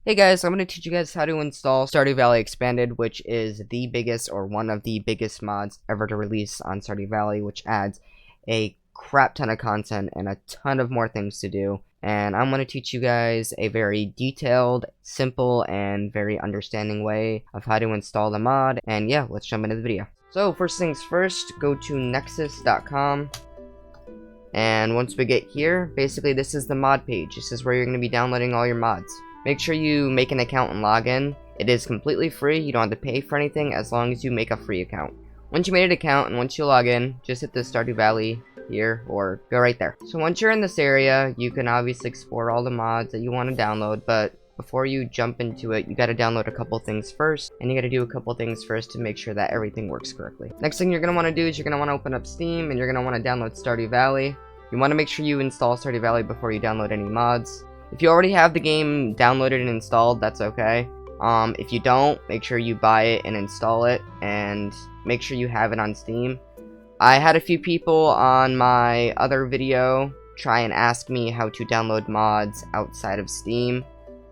Hey guys, I'm going to teach you guys how to install Stardew Valley Expanded, which is the biggest or one of the biggest mods ever to release on Stardew Valley, which adds a crap ton of content and a ton of more things to do. And I'm going to teach you guys a very detailed, simple, and very understanding way of how to install the mod. And yeah, let's jump into the video. So first things first, go to nexus.com. And once we get here, basically this is the mod page. This is where you're going to be downloading all your mods. Make sure you make an account and log in. It is completely free. You don't have to pay for anything as long as you make a free account. Once you made an account and once you log in, just hit the Stardew Valley here or go right there. So once you're in this area, you can obviously explore all the mods that you want to download, but before you jump into it, you got to download a couple things first, and you got to do a couple things first to make sure that everything works correctly. Next thing you're going to want to do is you're going to want to open up Steam, and you're going to want to download Stardew Valley. You want to make sure you install Stardew Valley before you download any mods. If you already have the game downloaded and installed, that's okay. If you don't, make sure you buy it and install it, and make sure you have it on Steam. I had a few people on my other video try and ask me how to download mods outside of Steam.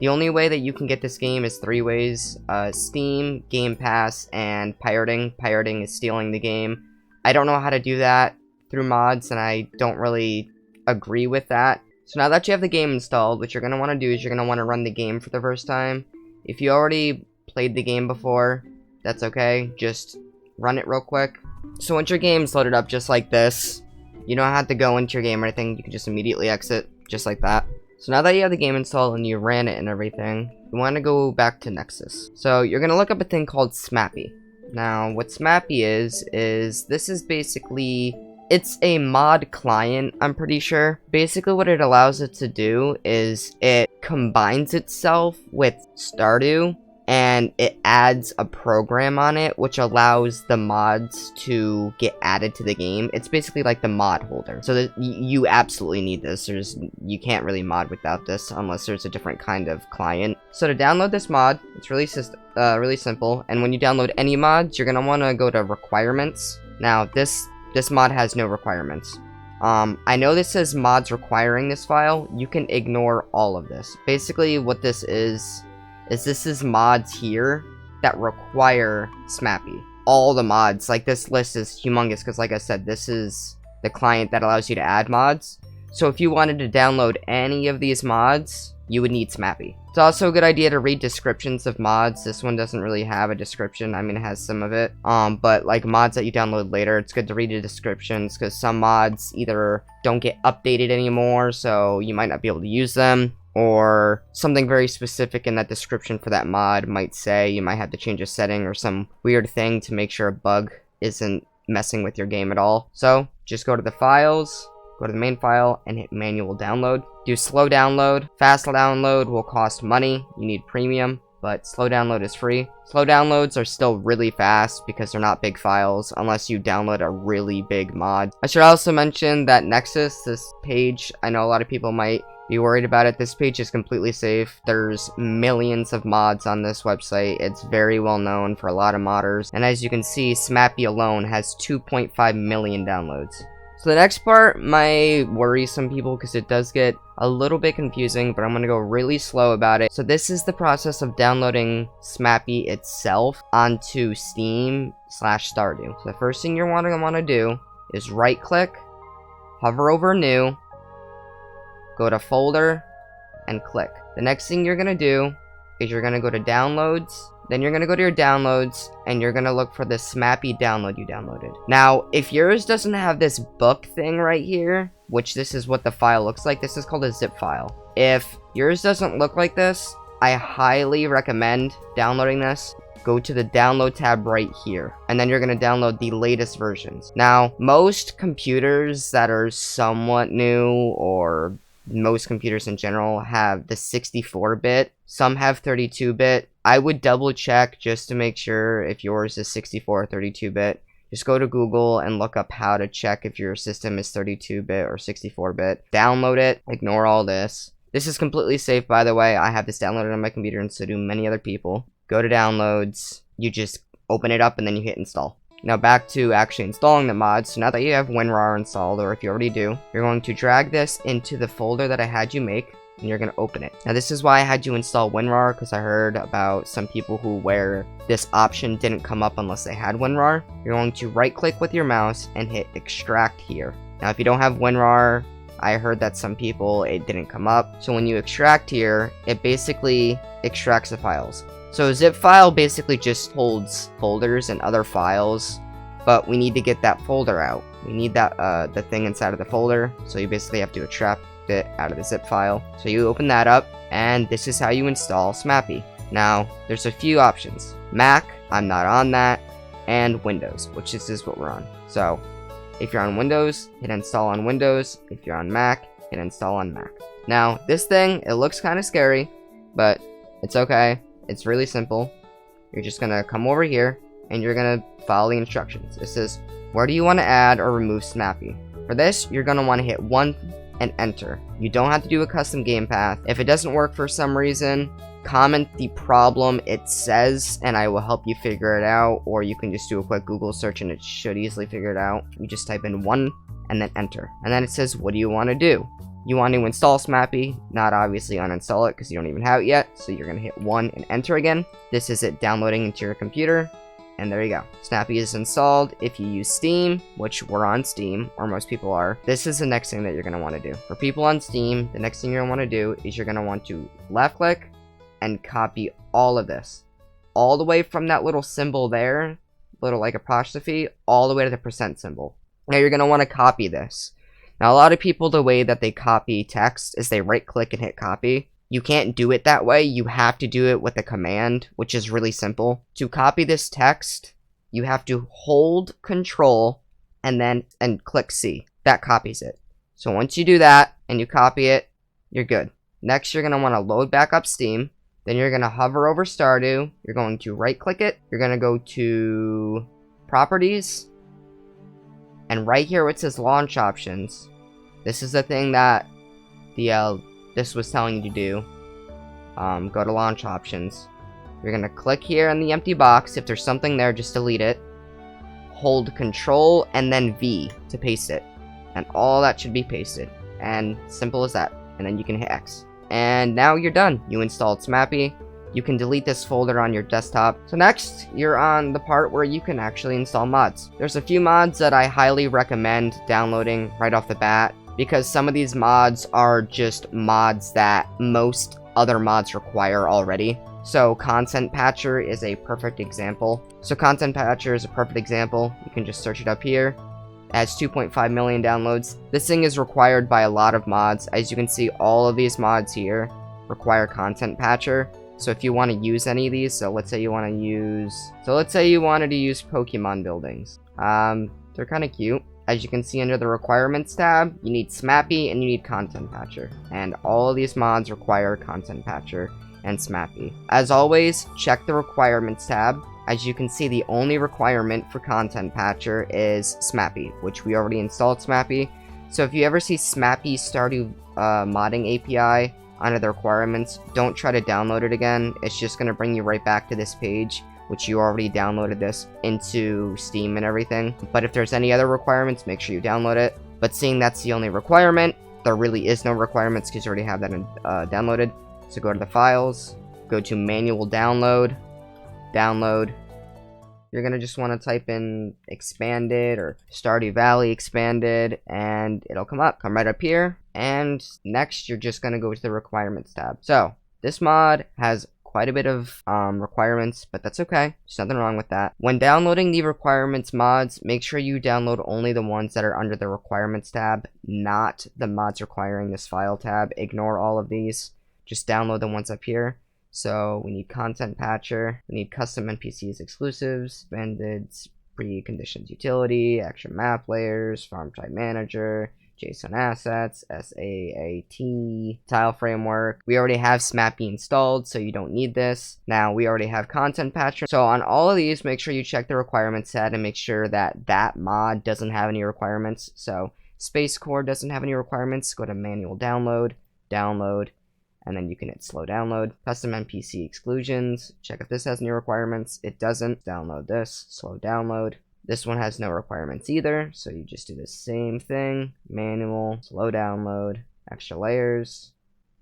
The only way that you can get this game is three ways: Steam, Game Pass, and pirating. Pirating is stealing the game. I don't know how to do that through mods, and I don't really agree with that. So now that you have the game installed, what you're going to want to do is you're going to want to run the game for the first time. If you already played the game before, that's okay. Just run it real quick. So once your game's loaded up just like this, you don't have to go into your game or anything. You can just immediately exit, just like that. So now that you have the game installed and you ran it and everything, you want to go back to Nexus. So you're going to look up a thing called Smappy. Now, what Smappy is this is basically... it's a mod client, I'm pretty sure. Basically what it allows it to do is it combines itself with Stardew, and it adds a program on it which allows the mods to get added to the game. It's basically like the mod holder. So that you absolutely need this. You can't really mod without this unless there's a different kind of client. So to download this mod, it's really simple. And when you download any mods, you're going to want to go to requirements. Now this mod has no requirements. I know this says mods requiring this file. You can ignore all of this. Basically what this is this is mods here that require Smappy. All the mods, like this list is humongous because like I said, this is the client that allows you to add mods. So if you wanted to download any of these mods, you would need Smappy. It's also a good idea to read descriptions of mods. This one doesn't really have a description. I mean, it has some of it. But like mods that you download later, it's good to read the descriptions because some mods either don't get updated anymore, so you might not be able to use them, or something very specific in that description for that mod might say you might have to change a setting or some weird thing to make sure a bug isn't messing with your game at all. So just go to the files, go to the main file, and hit manual download. Do slow download. Fast download will cost money. You need premium, but slow download is free. Slow downloads are still really fast because they're not big files unless you download a really big mod. I should also mention that Nexus, this page, I know a lot of people might be worried about it. This page is completely safe. There's millions of mods on this website. It's very well known for a lot of modders. And as you can see, Smappy alone has 2.5 million downloads. So the next part might worry some people because it does get a little bit confusing, but I'm going to go really slow about it. So this is the process of downloading Smappy itself onto Steam/Stardew. So the first thing you're want to do is right click, hover over new, go to folder, and click. The next thing you're going to do is you're going to go to downloads. Then you're going to go to your downloads, and you're going to look for the Smappy download you downloaded. Now, if yours doesn't have this book thing right here, which this is what the file looks like, this is called a zip file. If yours doesn't look like this, I highly recommend downloading this. Go to the download tab right here, and then you're going to download the latest versions. Now, most computers that are somewhat new, or most computers in general, have the 64-bit. Some have 32-bit. I would double check just to make sure if yours is 64 or 32-bit. Just go to Google and look up how to check if your system is 32-bit or 64-bit. Download it. Ignore all this. This is completely safe, by the way. I have this downloaded on my computer, and so do many other people. Go to downloads. You just open it up, and then you hit install. Now back to actually installing the mod. So now that you have WinRAR installed, or if you already do, you're going to drag this into the folder that I had you make. and you're going to open it. Now this is why I had you install WinRAR, because I heard about some people where this option didn't come up unless they had WinRAR. You're going to right click with your mouse and hit extract here. Now if you don't have WinRAR, I heard that some people it didn't come up. So when you extract here, it basically extracts the files. So a zip file basically just holds folders and other files, but we need to get that folder out. We need that the thing inside of the folder, so you basically have to extract it out of the zip file. So you open that up, and this is how you install SMAPI. Now there's a few options: Mac, I'm not on that, and Windows, which this is what we're on. So if you're on Windows, hit install on Windows. If you're on Mac, hit install on Mac. Now this thing, it looks kind of scary, but it's okay. It's really simple. You're just gonna come over here and you're gonna follow the instructions. It says, where do you want to add or remove SMAPI? For this, you're gonna want to hit 1 and enter. You don't have to do a custom game path. If it doesn't work for some reason, comment the problem it says and I will help you figure it out, or you can just do a quick Google search and it should easily figure it out. You just type in 1 and then enter. And then it says, what do you want to do? You want to install SMAPI, not obviously uninstall it because you don't even have it yet. So you're going to hit 1 and enter again. This is it downloading into your computer. And there you go. SMAPI is installed. If you use Steam, which we're on Steam, or most people are, this is the next thing that you're going to want to do. For people on Steam, the next thing you're going to want to do is you're going to want to left click and copy all of this. All the way from that little symbol there, little like apostrophe, all the way to the percent symbol. Now you're going to want to copy this. Now a lot of people, the way that they copy text is they right click and hit copy. You can't do it that way. You have to do it with a command, which is really simple. To copy this text, you have to hold Control and click C. That copies it. So once you do that and you copy it, you're good. Next, you're going to want to load back up Steam. Then you're going to hover over Stardew. You're going to right click it. You're going to go to Properties. And right here where it says Launch Options, this is the thing that this was telling you to do. Go to Launch Options. You're going to click here in the empty box. If there's something there, just delete it. Hold Control and then V to paste it. And all that should be pasted. And simple as that. And then you can hit X. And now you're done. You installed SMAPI. You can delete this folder on your desktop. So next, you're on the part where you can actually install mods. There's a few mods that I highly recommend downloading right off the bat, because some of these mods are just mods that most other mods require already. So Content Patcher is a perfect example. You can just search it up here. It has 2.5 million downloads. This thing is required by a lot of mods. As you can see, all of these mods here require Content Patcher. So if you want to use any of these, so let's say you wanted to use Pokemon buildings. They're kind of cute. As you can see under the requirements tab, you need SMAPI and you need Content Patcher. And all of these mods require Content Patcher and SMAPI. As always, check the requirements tab. As you can see, the only requirement for Content Patcher is SMAPI, which we already installed SMAPI. So if you ever see SMAPI Stardew modding API under the requirements, don't try to download it again. It's just going to bring you right back to this page, which you already downloaded this into Steam and everything. But if there's any other requirements, make sure you download it. But seeing that's the only requirement, there really is no requirements because you already have that downloaded. So go to the files, go to manual download. You're going to just want to type in expanded or Stardew Valley expanded, and it'll come right up here. And next, you're just going to go to the requirements tab. So this mod has quite a bit of requirements, but that's okay. There's nothing wrong with that. When downloading the requirements mods, make sure you download only the ones that are under the requirements tab, not the mods requiring this file tab. Ignore all of these. Just download the ones up here. So we need Content Patcher, we need custom NPCs exclusives, bandits, preconditions utility, extra map layers, farm type manager, JSON assets, SAAT, tile framework. We already have SMAPI installed, so you don't need this. Now we already have Content Patcher. So on all of these, make sure you check the requirements set and make sure that that mod doesn't have any requirements. So Space Core doesn't have any requirements. Go to manual download, and then you can hit slow download. Custom NPC exclusions, check if this has any requirements. It doesn't. Download this, slow download. This one has no requirements either, so you just do the same thing. Manual, slow download, extra layers,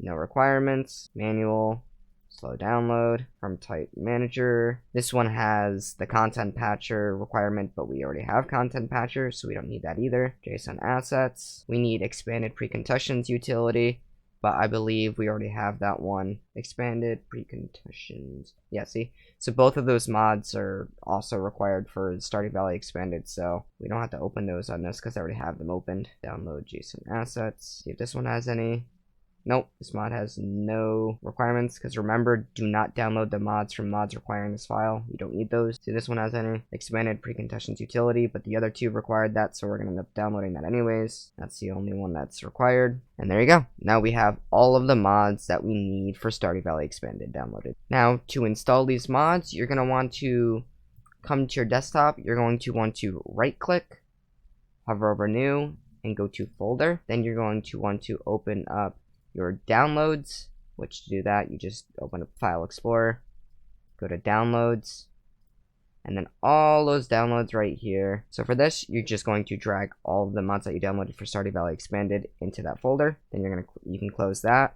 no requirements, manual, slow download, from type manager. This one has the content patcher requirement, but we already have content patcher, so we don't need that either. JSON assets. We need expanded preconditions utility, but I believe we already have that one. Expanded preconditions. Yeah, see? So both of those mods are also required for Stardew Valley Expanded, so we don't have to open those on this because I already have them opened. Download JSON assets. See if this one has any. Nope, this mod has no requirements, because remember, do not download the mods from mods requiring this file. You don't need those. See, this one has any expanded preconditions utility, but the other two required that, so we're going to end up downloading that anyways. That's the only one that's required. And there you go. Now we have all of the mods that we need for Stardew Valley Expanded downloaded. Now, to install these mods, you're going to want to come to your desktop. You're going to want to right-click, hover over New, and go to Folder. Then you're going to want to open up your downloads, which to do that you just open up File Explorer, go to downloads, and then all those downloads right here. So for this, you're just going to drag all of the mods that you downloaded for Stardew Valley Expanded into that folder. Then you can close that.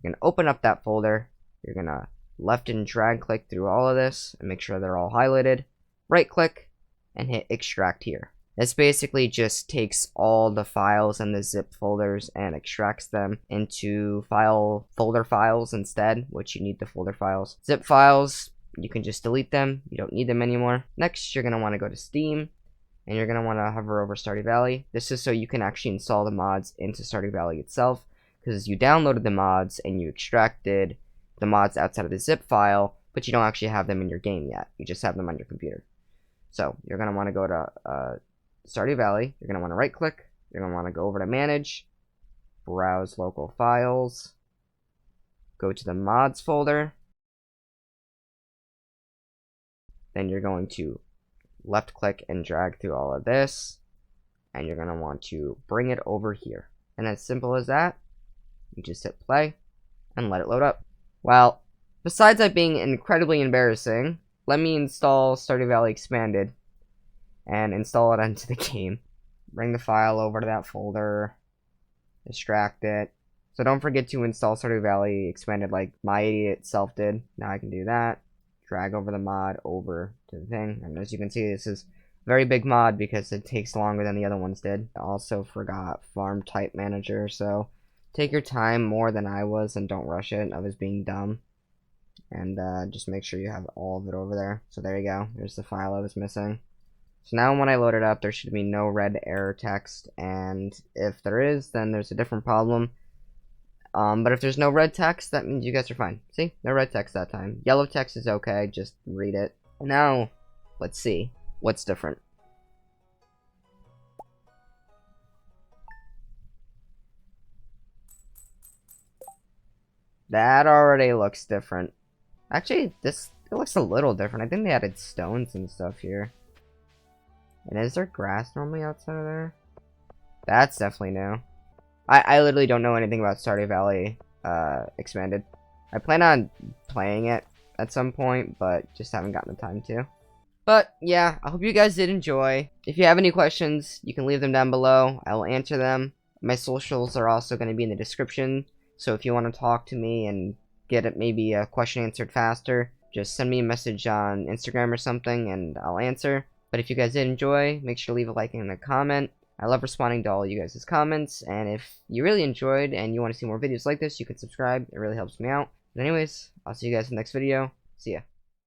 You're gonna open up that folder. You're gonna left and drag click through all of this and make sure they're all highlighted. Right click and hit extract here. This basically just takes all the files and the zip folders and extracts them into folder files instead, which you need the folder files. Zip files, you can just delete them. You don't need them anymore. Next, you're going to want to go to Steam, and you're going to want to hover over Stardew Valley. This is so you can actually install the mods into Stardew Valley itself, because you downloaded the mods and you extracted the mods outside of the zip file, but you don't actually have them in your game yet. You just have them on your computer. So you're going to want to go to Stardew Valley. You're going to want to right click. You're going to want to go over to Manage, Browse Local Files, go to the Mods folder. Then you're going to left click and drag through all of this, and you're going to want to bring it over here. And as simple as that, you just hit play and let it load up. Well, besides that being incredibly embarrassing, let me install Stardew Valley Expanded and install it onto the game. Bring the file over to that folder, extract it. So don't forget to install Stardew Valley Expanded like my idiot itself did. Now I can do that. Drag over the mod over to the thing. And as you can see, this is a very big mod because it takes longer than the other ones did. I also forgot Farm Type Manager, so take your time more than I was and don't rush it. I was being dumb. And just make sure you have all of it over there. So there you go. There's the file I was missing. So now when I load it up, there should be no red error text, and if there is, then there's a different problem. But if there's no red text, that means you guys are fine. See? No red text that time. Yellow text is okay, just read it. Now, let's see what's different. That already looks different. Actually, it looks a little different. I think they added stones and stuff here. And is there grass normally outside of there? That's definitely new. I literally don't know anything about Stardew Valley Expanded. I plan on playing it at some point, but just haven't gotten the time to. But yeah, I hope you guys did enjoy. If you have any questions, you can leave them down below. I will answer them. My socials are also going to be in the description. So if you want to talk to me and get maybe a question answered faster, just send me a message on Instagram or something and I'll answer. But if you guys did enjoy, make sure to leave a like and a comment. I love responding to all you guys' comments, and if you really enjoyed and you want to see more videos like this, you can subscribe. It really helps me out. But anyways, I'll see you guys in the next video. See ya.